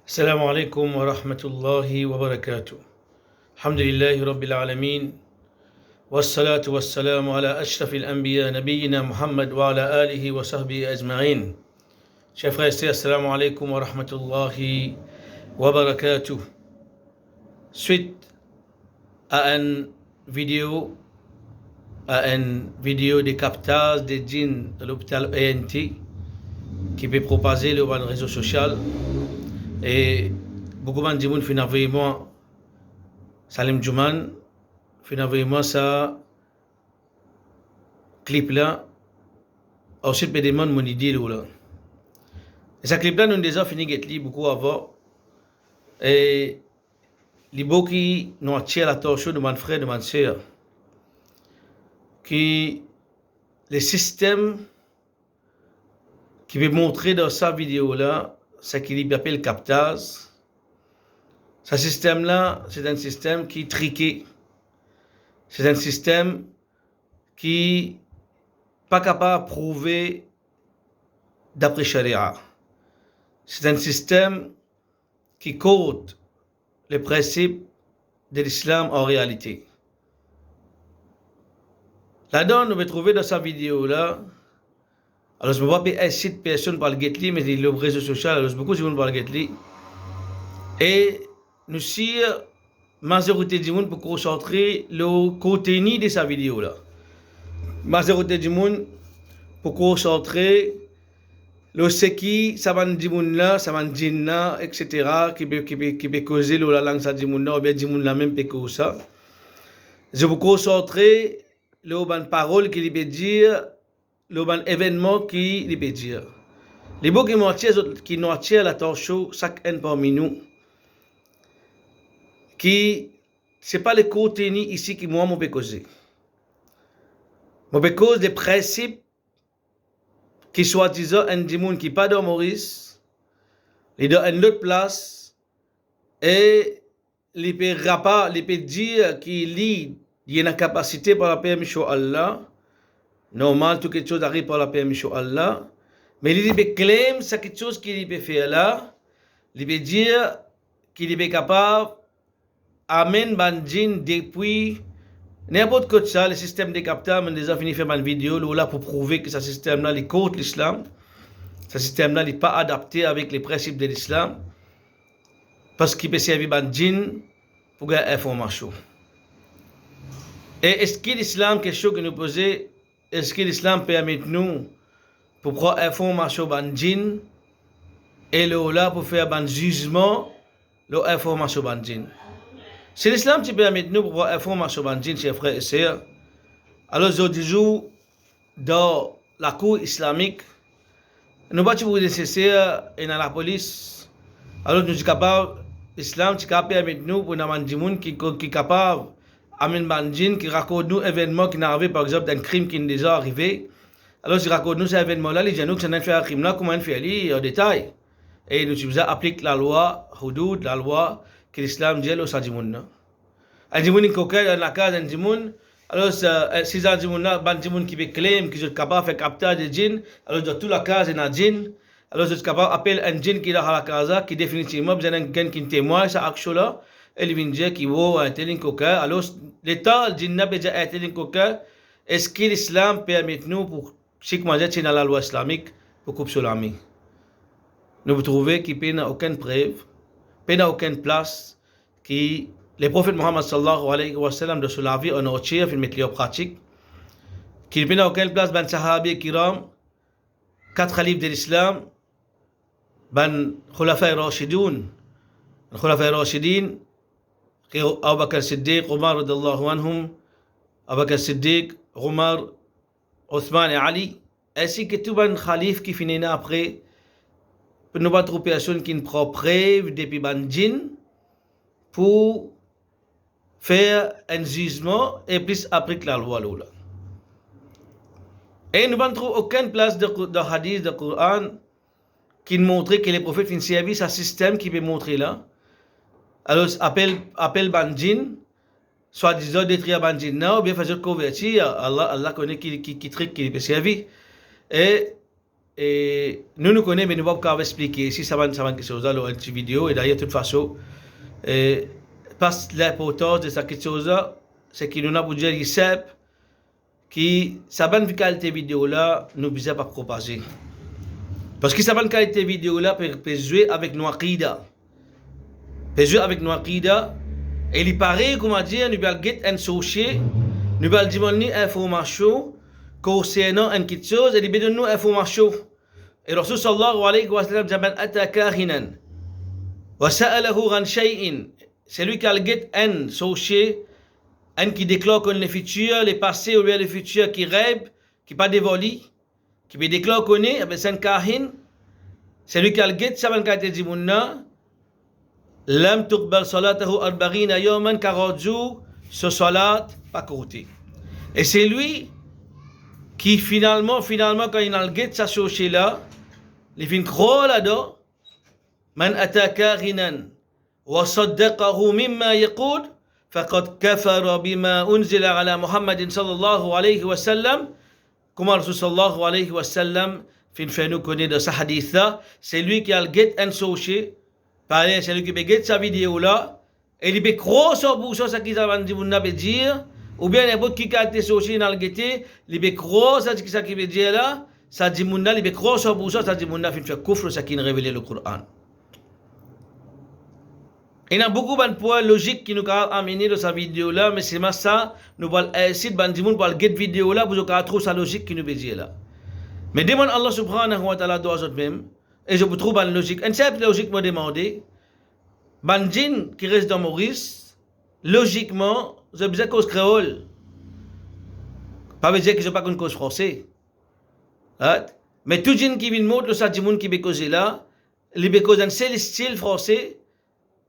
السلام عليكم ورحمة الله وبركاته. الحمد لله رب العالمين، والصلاة والسلام على أشرف الأنبياء نبينا محمد وعلى آله وصحبه أجمعين. Chers frères et sœurs, assalamu alaikum wa rahmatullahi wa barakatuh. Suite à une vidéo, de captage des djinns de l'hôpital ENT qui peut propager le réseau social. Et beaucoup de gens font vraiment Salim Juman, font vraiment ça clip là, aussi peut demander mon idée là. Et ce clip là nous déjà fini d'être beaucoup avant. Et les beaux qui nous attirent l'attention de mon frère, de ma soeur, qui le système qui veut montrer dans sa vidéo là, ce qu'il appelle captage. Ce système-là, c'est un système qui est triqué. C'est un système qui n'est pas capable de prouver d'après Sharia. C'est un système qui code les principes de l'islam en réalité. Là-dedans, nous pouvons trouver dans sa vidéo-là. Alors, je ne vois pas inciter personne par le Getli, mais le réseau social, alors beaucoup de gens par le Getli. Et nous sommes majorité du monde pour concentrer le contenu de sa vidéo-là. Majorité du monde pour concentrer le ce qui, ça va du monde là, ça va du là, etc., qui peut causer la langue ça du monde là, ou bien du monde là même peut causer ça. Je vous concentrer le ban parole qui peut dire, le ban événement qui peut dire. Les mots qui nous attirent l'attention, chacun parmi nous, qui c'est pas le contenu ici qui moi peux causer. Moi peux causer des principes qui soi-disant un monde qui pas dans Maurice, il dans une autre place et il peut dire qu'il y a une capacité par la permission Allah. Normal, tout quelque chose arrive par la permission Allah. Mais il peut claim c'est quelque chose qu'il peut faire là. Il peut dire qu'il est capable Amen bandjin depuis n'importe quoi de ça, le système de capteurs, on a déjà fini de faire une vidéo là pour prouver que ce système-là est contre l'islam. Ce système-là n'est pas adapté avec les principes de l'islam. Parce qu'il peut servir bandjin pour gagner information. Et est-ce que l'islam, quelque chose que nous posons, est-ce que l'islam permet nous pour prendre information bandjin et là pour faire un jugement, l'information bandjin? Si l'islam te permet nous pour voir information bandjin, chers frères et sœurs, alors aujourd'hui, dans la cour islamique, nous ne pouvons pas nécessaire et dans la police. Alors nous sommes capables, l'islam te permet nous pour nous dire qui est capable d'amener bandjin, qui raconte nous événements qui n'arrivent par exemple d'un crime qui est déjà arrivé. Alors si raconte nous cet événement-là, les gens qui ont fait un crime là, comment on fait en détail. Et nous appliquons la loi, hudud, la loi que l'islam dit au Sadimoun. Un dimoun qui coquille dans la case, un dimoun, alors si un dimoun là, un dimoun qui veut claim, qui est capable de faire capter des djinns, alors dans toute la case, il y a un djinn, alors c'est capable d'appeler un djinn qui est dans la case, qui définitivement, besoin d'un quelqu'un qui témoigne, ça action là, et il vient dire qu'il vaut un tel coquille, alors l'état, le djinn n'a pas déjà un tel coquille, est-ce que l'islam permet nous, pour chaque manière, c'est dans la loi islamique, pour couper sur l'ami? Nous trouvons qu'il n'y a aucune preuve, il n'y a aucune place qui les prophètes Mohammed sallallahu alayhi wa sallam de la vie en entier, il met en pratique, qu'il n'y a aucune place ben sahabi kiram, 4 khalifes de l'islam, ben khulafa rashidun, khulafa rashidin, Abu Bakr Siddiq, Omar radallahu anhum, Abu Bakr Siddiq, Omar, Othman et Ali, ainsi que tout ben khalif qui finit après, pour ne pas trouver personne qui ne prend preuve depuis ben djinn, pour faire un jugement et plus appliquer la loi là. Et nous ne trouvons aucune place de hadith, de Coran, qui montre que les prophètes ont servi ce système qui peut montrer là. Alors, appel bandjin, soit disant détruire bandjin, ou bien faire convertir, Allah connaît qui trick qui peut servir. Et et nous connaissons, mais nous ne pouvons pas expliquer. Si ça va quelque chose là, une petite vidéo, et d'ailleurs, de toute façon, parce que l'importance de cette chose-là, c'est qu'il nous a pour dire, il sait que sa bonne qualité vidéo là, nous ne pouvons pas propager. Parce que sa bonne qualité vidéo là peut jouer avec nos aqida. Peut jouer avec nos aqida. Et il paraît, comment dire, nous allons get un souci, nous allons demander information concernant une petite chose, et il donne nous information. Et Rasul sallallahu alayhi wa sallam dit, man ata kahinan, wa sa'alahu an shay'in. C'est lui qui a get un souci, un qui déclare qu'on le futur, le passé ou le futur qui rêve, qui pas dévoilé, qui peut déclarer qu'on est, c'est un kahin. C'est lui qui a get, ça va le dit mounna. Lam tuqbal salatahu 40 yawman 40 jours ce salat pas côté. Et c'est lui qui finalement quand il a le guet sa souci là, il fin croire là-dedans. Man ataka ghinan wa saddaqahu mimma yaqul faqad kafara bima unzila ala Muhammadin sallallahu alayhi wa sallam. Comme Rasul sallallahu alayhi wa sallam fin fait nous connaître de ce hadith là, c'est lui qui a le guet un souci. Pareil, c'est lui qui regarde sa vidéo là, et il peut croire sur ce qu'il va dire, ou bien n'importe qui a été sorti dans le guetté, il peut croire sur ce qu'il veut dire là, ça dit mounna, il peut croire sur ça dit mounna, il fait kufr, ça qui révèle le Coran. Il y a beaucoup de points logiques qui nous ont amené dans sa vidéo là, mais c'est ça, nous allons essayer de dire pour le vidéo là, vous allez trouver sa logique qui nous veut dire là. Mais demande Allah subhanahu wa ta'ala doit même. Et je vous trouve une logique. Une simple logique m'a demandé, ban djinn qui reste dans Maurice, logiquement, je besoin cause créole. Pas veut dire que je pas une cause français. Right? Mais tout djinn qui vient montre le satimoun qui veut causer là, il veut causer un seul style français,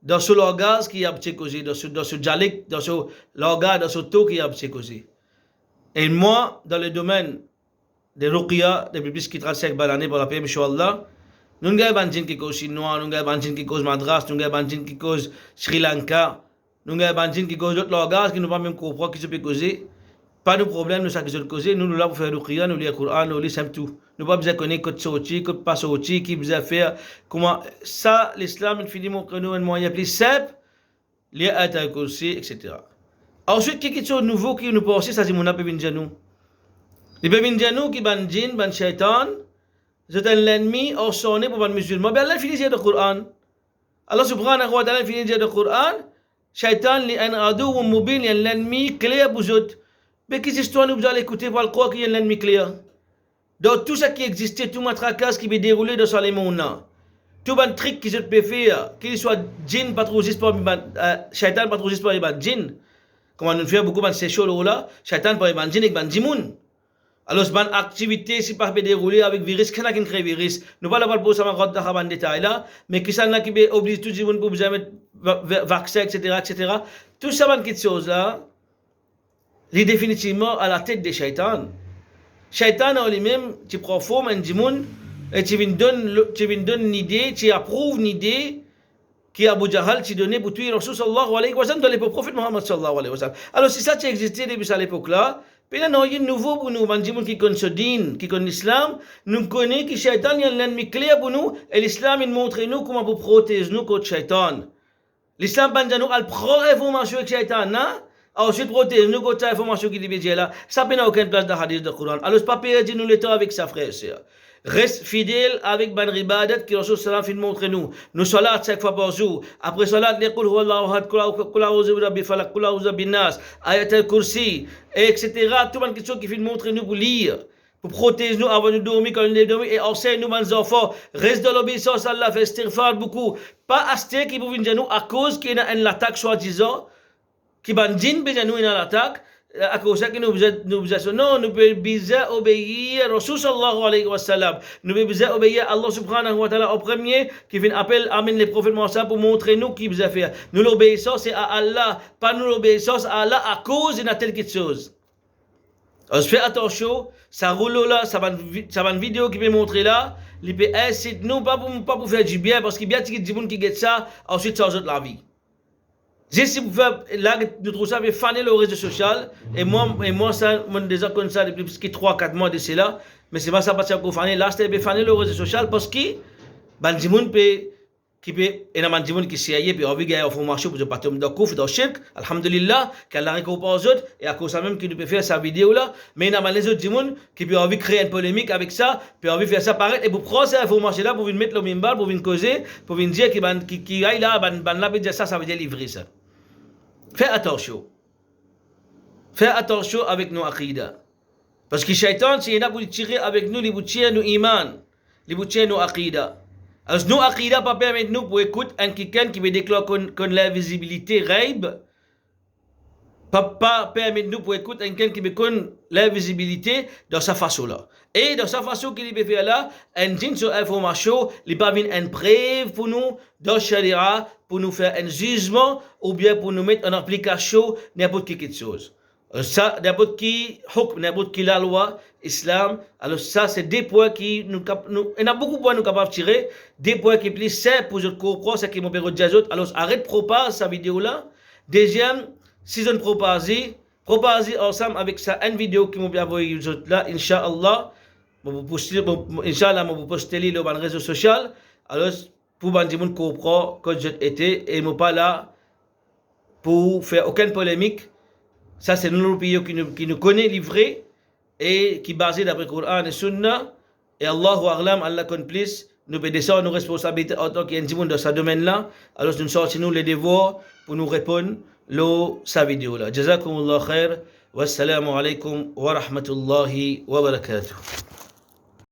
dans ce langage qui a causé, dans ce dialecte, dans ce langage, dans ce taux qui a causé. Et moi, dans le domaine des ruqya, depuis plus de 35 années pour la paix, Inch'Allah, nous avons des gens qui causent chinois, nous avons des gens qui causent madras, nous avons des gens qui causent Sri Lanka, nous avons des gens qui causent d'autres langages qui ne peuvent pas même comprendre qui se peut causer. Pas de problème, nous savons qui se peut causer. Nous là pour faire le Qur'an, nous lisons le Coran, nous lisons tout. Nous pas besoin de connaître côté sorti, côté pas sorti, qui besoin faire. Comment ça, l'islam, il finit mon nous un moyen plus simple, lié à la kursi, etc. Ensuite, quelque chose de nouveau qui nous pense, ça c'est mon appel nous. Les bévindjanou qui ban djinn, ban shaitan, c'est l'ennemi au sonné pour les musulmans. Mais Allah finit de dire le Coran. Allah subhanahu wa ta'ala finit de dire le Coran. Shaitan li un adou mubin, il y a l'ennemi clair pour eux. Mais qu'est-ce histoire nous allons écouter pour croire qu'il y a l'ennemi clair? Donc tout ce qui existait, tout matraquage qui peut dérouler dans ce monde, tout le truc qui se peut faire, qu'il soit djinn, pas trop juste pour shaitan, pas trop juste pour les djinn. Comme on fait beaucoup de ces choses là, shaitan pour les djinn et les djimoun. Alors, c'est une activité si pas dérouler avec virus, qui n'a qu'un crée virus. Nous pas la pour ça, en détail là, mais qui s'en a qui oblige tout le monde pour mettre vaccin, etc., etc. Tout ça, une petite chose là, est définitivement à la tête des shaitans. Shaitan en lui-même, tu prends forme, un djimoun, et tu viens donner une idée, tu approuves une idée, qui Abu Jahal tu donnait pour tuer Rasul sallallahu alayhi wa sallam dans l'époque prophète Muhammad sallallahu alayhi wa sallam. Alors, si ça tu existé depuis à l'époque là, puis là, nous avons un nouveau pour nous, qui connaissent le din, qui connaissent l'islam, nous connaissons que Shaitan est l'ennemi clair pour nous, et l'islam il montre nous comment pour protéger nous contre Shaitan. L'islam nous a prend information avec Shaitan, non? Ensuite, protéger nous contre l'information qui dit là. Ça n'a aucune place dans le hadith du Coran. Alors, pas perdre nous le temps avec sa frère et sœur. Reste fidèle avec ban ribadat qui Rasul sallam fin montre nous. Nous salat 5 fois par jour. Après salat, les qul huwallahu ahad, qul a'udhu bi rabbil falaq, qul a'udhu bin nas, ayat al-kursi, etc. Tout le monde qui fin montre nous pour lire, pour protéger nous avant de dormir quand on est dormi et enseigne nous mes enfants. Reste dans l'obéissance à Allah, fait istighfar beaucoup. Pas acheter qui vous venir nous à cause qu'il y a une attaque soi-disant, qui ban djinn besoin nous une attaque. À cause que nous besoin non, nous besoin obéir Rasul sallallahu alayhi wa sallam. Nous besoin obéir Allah subhanahu wa ta'ala au premier qui vient appeler amen les prophètes Mohammed pour montrer nous qui besoin faire. Nous l'obéissance c'est à Allah, pas nous l'obéissance à Allah à cause de telle quelque chose. Alors fais attention, ça roule là, ça va une vidéo qui peut montrer là, il peut inciter nous pas pour faire du bien parce qu'il y a des gens qui guettent ça, ensuite ça ajoute la vie. Si vous faites, là, nous trouvons ça, faner le réseau social, et moi, ça, mon déjà comme ça, depuis 3-4 mois de cela, mais c'est pas ça parce que vous faites là, c'est faire le réseau social parce que ban dimoun peut qui peut énormément de monde qui s'y aille puis envie gagner au marché pour partir de kouf dans shirk alhamdulillah qu'Allah récompense autres et à cause ça même qu'il peut faire sa vidéo là mais énormément les autres monde qui peut envie créer une polémique avec ça puis envie faire ça paraître et pour prendre ça information là pour venir mettre le minbar pour venir causer pour venir dire qui aille là ban là peut dire ça veut dire livrer ça fais attention avec nos aqidah parce que shaitan c'est là pour tirer avec nous les boutiers nos iman les boutiers nos aqidah. Alors, nous, Aqidah, pas permettre nous pour écouter un quelqu'un qui veut déclarer qu'on la visibilité raib. Pas permettre nous pour écouter un quelqu'un qui veut qu'on la visibilité dans sa façon là. Et dans sa façon qu'il peut faire là, un djinn sur information, il pas venir une preuve pour nous, dans Sharia, pour nous faire un jugement, ou bien pour nous mettre en application n'importe quelle chose. Ça, n'importe qui hukm, n'importe qui la loi, islam, alors ça, c'est des points qui il y a beaucoup de points nous capables de tirer, des points qui plus c'est pour je comprends, c'est qui m'ont permis de dire alors arrête propage sa vidéo là. Deuxième, si je ne propage ensemble avec ça, une vidéo qui m'ont bien envoyé là, Inch'Allah, vous postez le dans les réseaux sociaux, alors pour que vous compreniez que j'ai été, et je ne pas là pour faire aucune polémique. Ça, c'est nous pays qui nous connaît livré et qui est basé d'après le Coran et Sunna. Et Allahu A'lam, Allah complice, nous peut descendre nos responsabilités en tant qu'individu dans ce domaine-là. Alors, nous sortons les devoirs pour nous répondre sa vidéo là. Jazakumullah khair. Wassalamu alaikum wa rahmatullahi wa barakatuh.